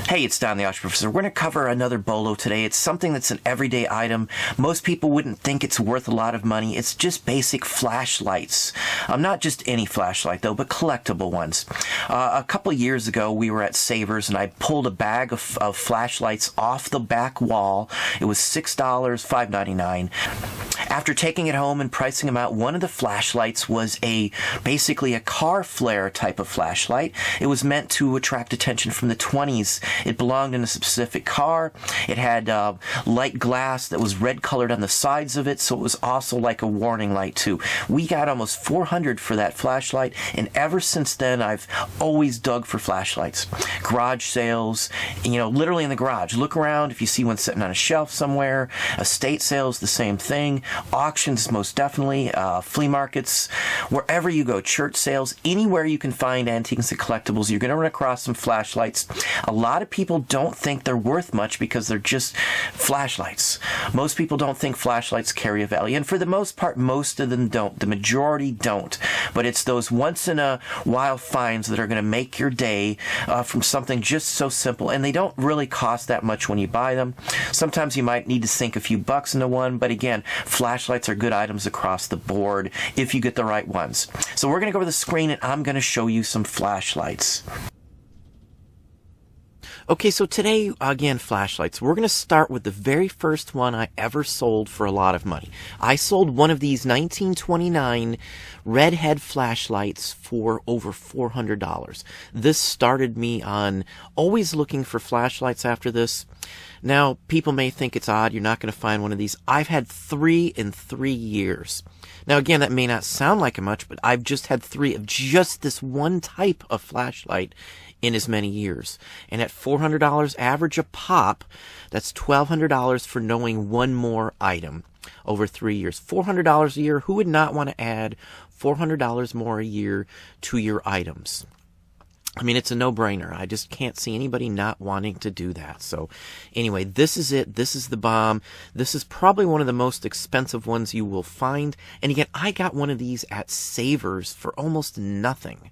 Hey, it's Don the Arch Professor. We're going to cover another BOLO today. It's something that's an everyday item. Most people wouldn't think it's worth a lot of money. It's just basic flashlights. Not just any flashlight, though, but collectible ones. A couple years ago, we were at Savers, and I pulled a bag of flashlights off the back wall. It was $6, $5.99. After taking it home and pricing them out, one of the flashlights was basically a car flare type of flashlight. It was meant to attract attention from the 20s. It belonged in a specific car. It had light glass that was red colored on the sides of it, so it was also like a warning light too. We got almost $400 for that flashlight, and ever since then I've always dug for flashlights. Garage sales, literally in the garage. Look around if you see one sitting on a shelf somewhere. Estate sales, the same thing. Auctions, most definitely. Flea markets, wherever you go. Church sales, anywhere you can find antiques and collectibles, you're going to run across some flashlights. A lot of people don't think they're worth much because they're just flashlights. Most people don't think flashlights carry a value, and for the most part, most of them don't. The majority don't. But it's those once-in-a-while finds that are going to make your day from something just so simple, and they don't really cost that much when you buy them. Sometimes you might need to sink a few bucks into one, but again, flashlights are good items across the board if you get the right ones. So we're going to go over the screen, and I'm going to show you some flashlights. Okay, so today, again, flashlights. We're going to start with the very first one I ever sold for a lot of money. I sold one of these 1929 redhead flashlights for over $400. This started me on always looking for flashlights after this. Now, people may think it's odd, you're not going to find one of these. I've had 3 in 3 years. Now, again, that may not sound like much, but I've just had 3 of just this one type of flashlight in as many years. And at $400 average a pop, that's $1,200 for knowing one more item over 3 years. $400 a year, who would not want to add $400 more a year to your items? I mean, it's a no-brainer. I just can't see anybody not wanting to do that. So anyway, this is it. This is the bomb. This is probably one of the most expensive ones you will find. And again, I got one of these at Savers for almost nothing.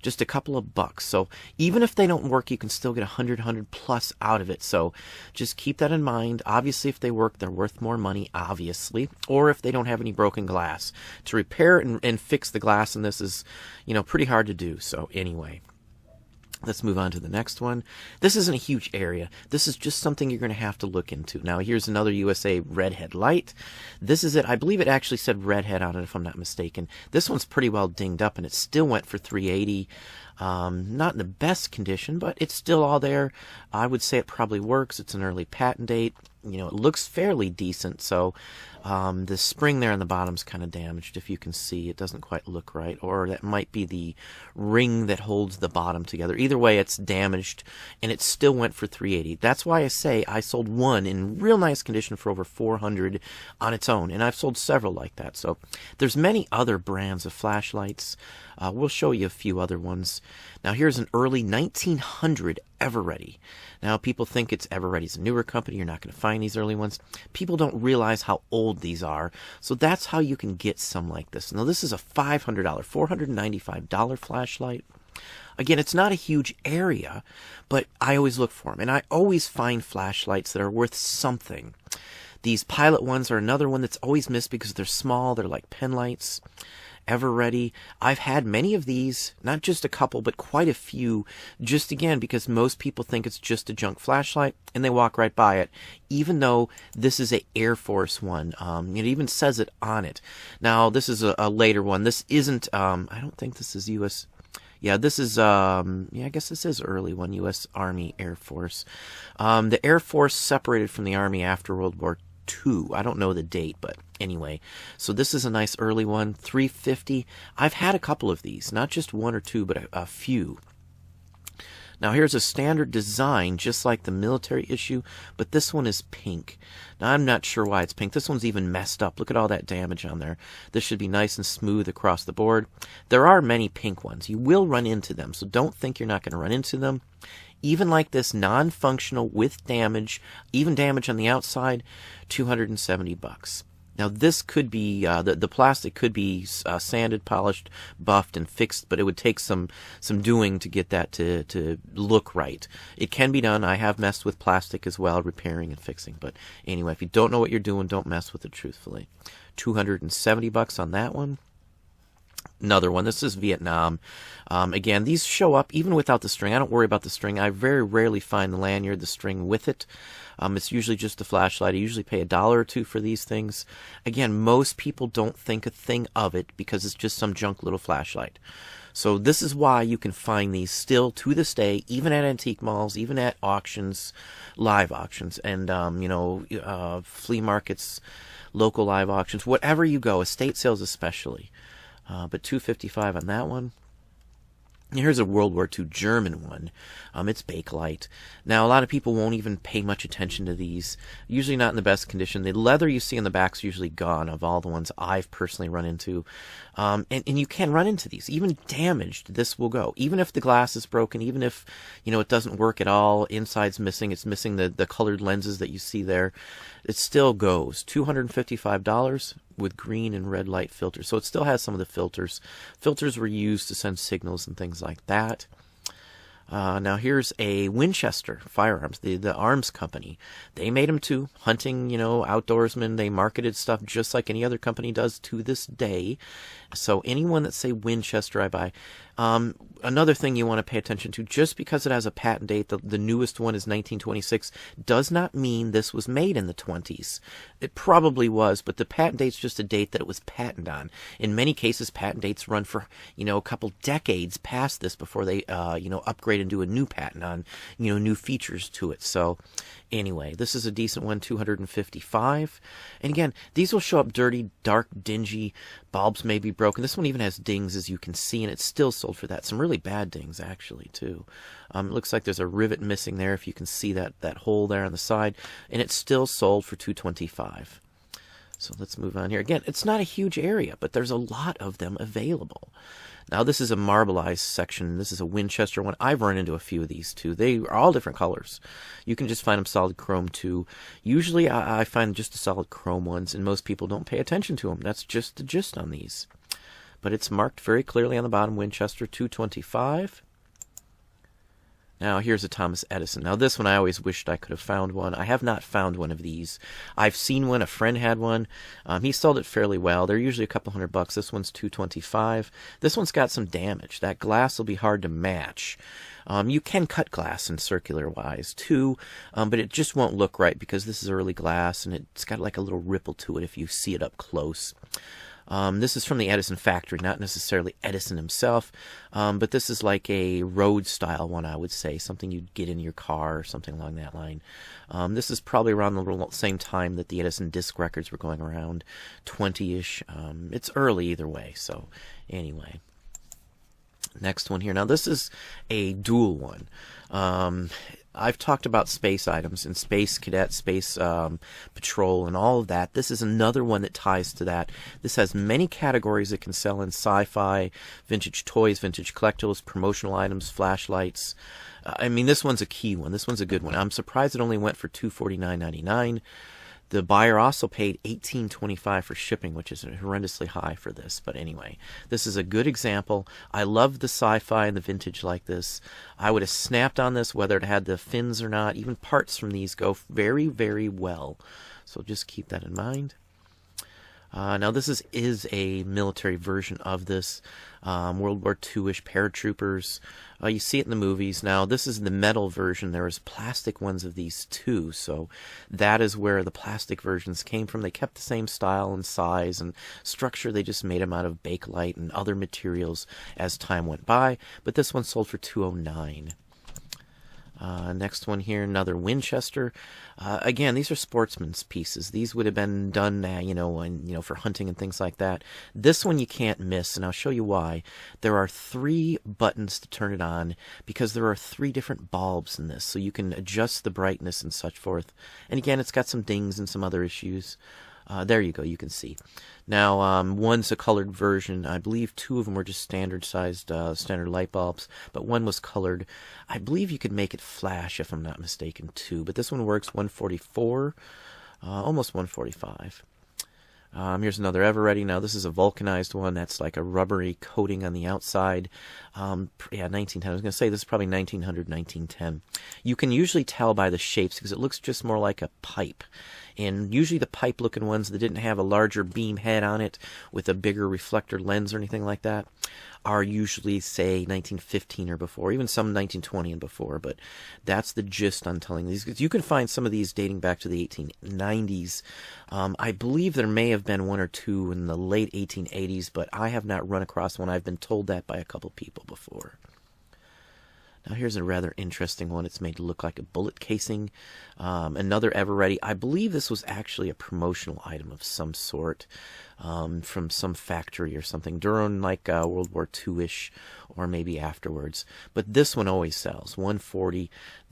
Just a couple of bucks. So even if they don't work, you can still get $100 plus out of it. So just keep that in mind. Obviously, if they work, they're worth more money, obviously. Or if they don't have any broken glass. To repair and fix the glass in this is, pretty hard to do. So anyway. Let's move on to the next one. This isn't a huge area. This is just something you're going to have to look into. Now, here's another USA redhead light. This is it. I believe it actually said redhead on it, if I'm not mistaken. This one's pretty well dinged up, and it still went for $380. Not in the best condition, but it's still all there. I would say it probably works. It's an early patent date. It looks fairly decent, so the spring there on the bottom's kind of damaged. If you can see, it doesn't quite look right, or that might be the ring that holds the bottom together. Either way, it's damaged, and it still went for $380. That's why I say I sold one in real nice condition for over $400 on its own, and I've sold several like that. So there's many other brands of flashlights. We'll show you a few other ones. Now here's an early 1900 Everready. Now people think it's Everready's a newer company. You're not going to find these early ones. People don't realize how old these are. So that's how you can get some like this. Now this is a $500, $495 flashlight. Again, it's not a huge area, but I always look for them. And I always find flashlights that are worth something. These Pilot ones are another one that's always missed because they're small. They're like pen lights. Everready. I've had many of these, not just a couple, but quite a few, just again because most people think it's just a junk flashlight and they walk right by it, even though this is a Air Force one. It even says it on it. Now, this is a later one. This isn't, I don't think this is U.S. Yeah, this is, I guess this is early one, U.S. Army Air Force. The Air Force separated from the Army after World War II. I don't know the date, but anyway. So this is a nice early one, $350. I've had a couple of these, not just one or two, but a few. Now here's a standard design, just like the military issue, but this one is pink. Now I'm not sure why it's pink. This one's even messed up. Look at all that damage on there. This should be nice and smooth across the board. There are many pink ones. You will run into them, so don't think you're not going to run into them. Even like this, non-functional with damage, even damage on the outside, $270. Now this could be the plastic could be sanded, polished, buffed, and fixed, but it would take some doing to get that to look right. It can be done. I have messed with plastic as well, repairing and fixing. But anyway, if you don't know what you're doing, don't mess with it. Truthfully, $270 on that one. Another one. This is Vietnam. Again, these show up even without the string. I don't worry about the string. I very rarely find the lanyard, the string with it. It's usually just a flashlight. I usually pay $1 or $2 for these things. Again, most people don't think a thing of it because it's just some junk little flashlight. So this is why you can find these still to this day, even at antique malls, even at auctions, live auctions, and flea markets, local live auctions, whatever you go, estate sales especially. But $255 on that one. Here's a World War II German one. It's Bakelite. Now, a lot of people won't even pay much attention to these. Usually not in the best condition. The leather you see in the back is usually gone of all the ones I've personally run into. And you can run into these. Even damaged, this will go. Even if the glass is broken, even if, it doesn't work at all, inside's missing, it's missing the colored lenses that you see there, it still goes. $255 with green and red light filters. So it still has some of the filters. Filters were used to send signals and things like that. Now here's a Winchester firearms, the arms company. They made them too. Hunting, outdoorsmen. They marketed stuff just like any other company does to this day. So anyone that say Winchester, I buy. Another thing you want to pay attention to, just because it has a patent date, the newest one is 1926, does not mean this was made in the 20s. It probably was, but the patent date's just a date that it was patented on. In many cases, patent dates run for, a couple decades past this before they, upgrade and do a new patent on, new features to it. So anyway, this is a decent one, $255. And again, these will show up dirty, dark, dingy. Bulbs may be broken. This one even has dings, as you can see, and it's still sold for that. Some really bad dings, actually, too. It looks like there's a rivet missing there, if you can see that hole there on the side, and it's still sold for $225. So let's move on here. Again, it's not a huge area, but there's a lot of them available. Now, this is a marbleized section. This is a Winchester one. I've run into a few of these, too. They are all different colors. You can just find them solid chrome, too. Usually, I find just the solid chrome ones, and most people don't pay attention to them. That's just the gist on these. But it's marked very clearly on the bottom, Winchester, $225. Now, here's a Thomas Edison. Now, this one I always wished I could have found one. I have not found one of these. I've seen one. A friend had one. He sold it fairly well. They're usually a couple $100. This one's $225. This one's got some damage. That glass will be hard to match. You can cut glass in circular wise, too, but it just won't look right because this is early glass, and it's got like a little ripple to it if you see it up close. This is from the Edison factory, not necessarily Edison himself, but this is like a road-style one, I would say, something you'd get in your car or something along that line. This is probably around the same time that the Edison disc records were going around, 20-ish. It's early either way, so anyway. Next one here. Now, this is a dual one. I've talked about space items and Space Cadet, Space Patrol, and all of that. This is another one that ties to that. This has many categories it can sell in sci-fi, vintage toys, vintage collectibles, promotional items, flashlights. This one's a key one. This one's a good one. I'm surprised it only went for $249.99. The buyer also paid $18.25 for shipping, which is horrendously high for this. But anyway, this is a good example. I love the sci-fi and the vintage like this. I would have snapped on this whether it had the fins or not. Even parts from these go very, very well. So just keep that in mind. Now, this is a military version of this. World War II-ish paratroopers. You see it in the movies. Now, this is the metal version. There is plastic ones of these too, so that is where the plastic versions came from. They kept the same style and size and structure. They just made them out of Bakelite and other materials as time went by, but this one sold for $209. Next one here, another Winchester. Again, these are sportsman's pieces. These would have been done, for hunting and things like that. This one you can't miss, and I'll show you why. There are 3 buttons to turn it on because there are 3 different bulbs in this, so you can adjust the brightness and such forth. And again, it's got some dings and some other issues. There you go, you can see. Now, one's a colored version. I believe 2 of them were just standard-sized, standard light bulbs, but one was colored. I believe you could make it flash, if I'm not mistaken, too. But this one works 144, almost 145. Here's another Ever Ready. Now, this is a vulcanized one. That's like a rubbery coating on the outside. Yeah, 1910. I was going to say this is probably 1900, 1910. You can usually tell by the shapes because it looks just more like a pipe. And usually the pipe-looking ones that didn't have a larger beam head on it with a bigger reflector lens or anything like that are usually, say, 1915 or before, even some 1920 and before. But that's the gist on telling these. Because you can find some of these dating back to the 1890s. I believe there may have been one or two in the late 1880s, but I have not run across one. I've been told that by a couple people before. Now here's a rather interesting one. It's made to look like a bullet casing. Another Ever Ready. I believe this was actually a promotional item of some sort from some factory or something during like World War II-ish or maybe afterwards. But this one always sells. $140.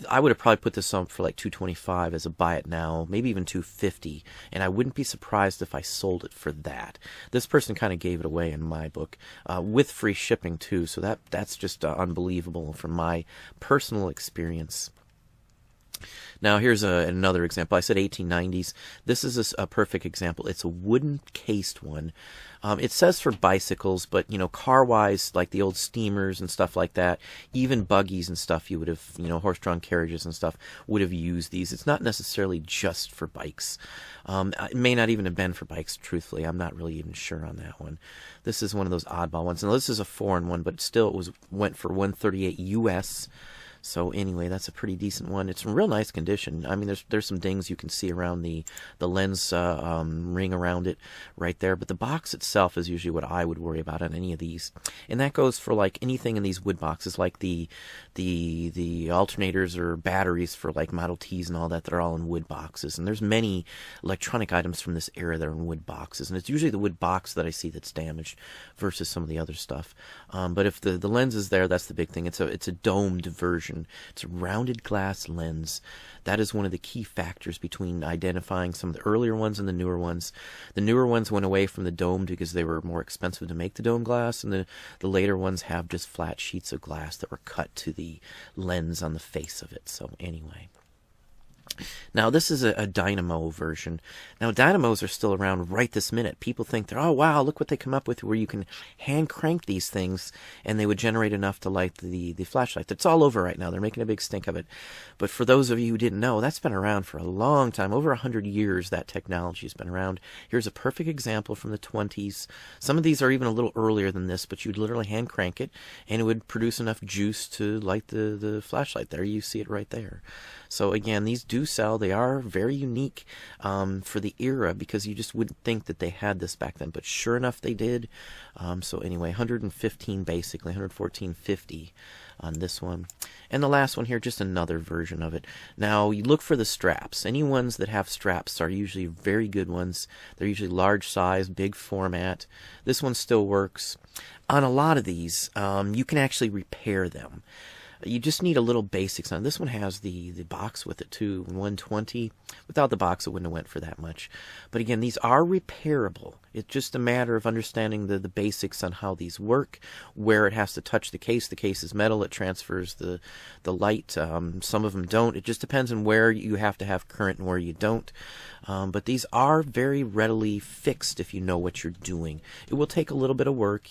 I would have probably put this on for like $225 as a buy it now, maybe even $250. And I wouldn't be surprised if I sold it for that. This person kind of gave it away in my book with free shipping too. So that's just unbelievable from my personal experience. Now here's another example. I said 1890s. This is a perfect example. It's a wooden cased one. It says for bicycles, but car-wise, like the old steamers and stuff like that, even buggies and stuff, you would have, horse-drawn carriages and stuff would have used these. It's not necessarily just for bikes. It may not even have been for bikes, truthfully. I'm not really even sure on that one. This is one of those oddball ones. Now this is a foreign one, but still went for $138 US. So anyway, that's a pretty decent one. It's in real nice condition. I mean, there's some dings you can see around the lens ring around it right there. But the box itself is usually what I would worry about on any of these. And that goes for like anything in these wood boxes, like the alternators or batteries for like Model Ts and all that that are all in wood boxes. And there's many electronic items from this era that are in wood boxes. And it's usually the wood box that I see that's damaged versus some of the other stuff. But if the lens is there, that's the big thing. It's a domed version. It's a rounded glass lens. That is one of the key factors between identifying some of the earlier ones and the newer ones. The newer ones went away from the domed because they were more expensive to make the dome glass, and the later ones have just flat sheets of glass that were cut to the lens on the face of it. So anyway. Now, this is a Dynamo version. Now, Dynamos are still around right this minute. People think they're, oh, wow, look what they come up with where you can hand crank these things and they would generate enough to light the flashlight. That's all over right now. They're making a big stink of it. But for those of you who didn't know, that's been around for a long time. Over 100 years, that technology has been around. Here's a perfect example from the 20s. Some of these are even a little earlier than this, but you'd literally hand crank it and it would produce enough juice to light the flashlight. There, you see it right there. So again, these do sell. They are very unique for the era because you just wouldn't think that they had this back then. But sure enough, they did. So anyway, 115 basically, 114.50 on this one. And the last one here, just another version of it. Now, you look for the straps. Any ones that have straps are usually very good ones. They're usually large size, big format. This one still works. On a lot of these, you can actually repair them. You just need a little basics on it. This one has the box with it too, 120. Without the box, it wouldn't have went for that much. But again, these are repairable. It's just a matter of understanding the basics on how these work, where it has to touch the case. The case is metal. It transfers the light. Some of them don't. It just depends on where you have to have current and where you don't. But these are very readily fixed if you know what you're doing. It will take a little bit of work.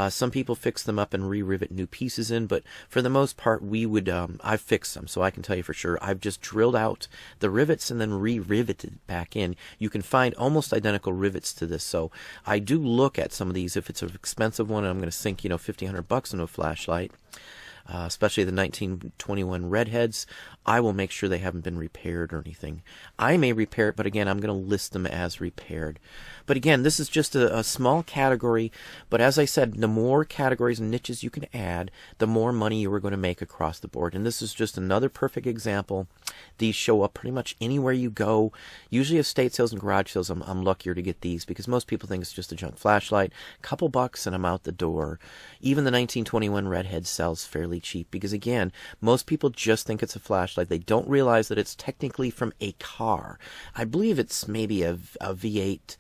Some people fix them up and re-rivet new pieces in, but for the most part, I've fixed them, so I can tell you for sure. I've just drilled out the rivets and then re-riveted back in. You can find almost identical rivets to this, so I do look at some of these. If it's an expensive one, I'm going to sink, $1,500 into a flashlight. Especially the 1921 redheads, I will make sure they haven't been repaired or anything. I may repair it, but again, I'm going to list them as repaired. But again, this is just a small category, but as I said, the more categories and niches you can add, the more money you are going to make across the board. And this is just another perfect example. These show up pretty much anywhere you go. Usually estate sales and garage sales, I'm luckier to get these because most people think it's just a junk flashlight. Couple bucks and I'm out the door. Even the 1921 redhead sells fairly cheap because again, most people just think it's a flashlight. They don't realize that it's technically from a car. I believe it's maybe a V8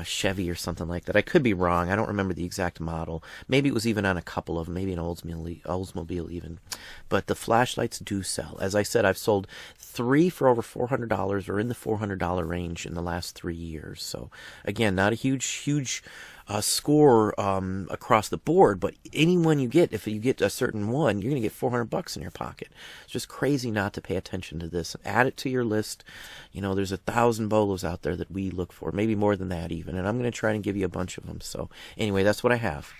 Chevy or something like that. I could be wrong. I don't remember the exact model. Maybe it was even on a couple of them. Maybe an Oldsmobile even. But the flashlights do sell. As I said, I've sold 3 for over $400 or in the $400 range in the last 3 years. So again, not a huge score across the board, but any one you get, if you get a certain one, you're going to get $400 in your pocket. It's just crazy not to pay attention to this. Add it to your list. You know, there's 1,000 BOLOs out there that we look for, maybe more than that even, and I'm going to try and give you a bunch of them. So anyway, that's what I have.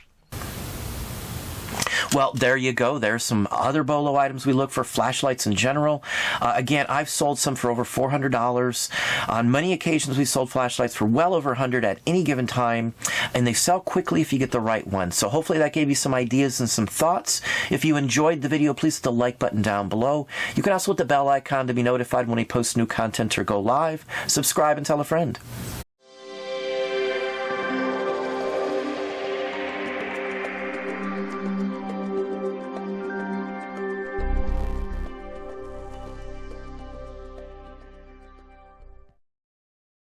Well, there you go. There's some other BOLO items we look for, flashlights in general. Again, I've sold some for over $400. On many occasions, we sold flashlights for well over $100 at any given time, and they sell quickly if you get the right one. So hopefully that gave you some ideas and some thoughts. If you enjoyed the video, please hit the like button down below. You can also hit the bell icon to be notified when we post new content or go live. Subscribe and tell a friend.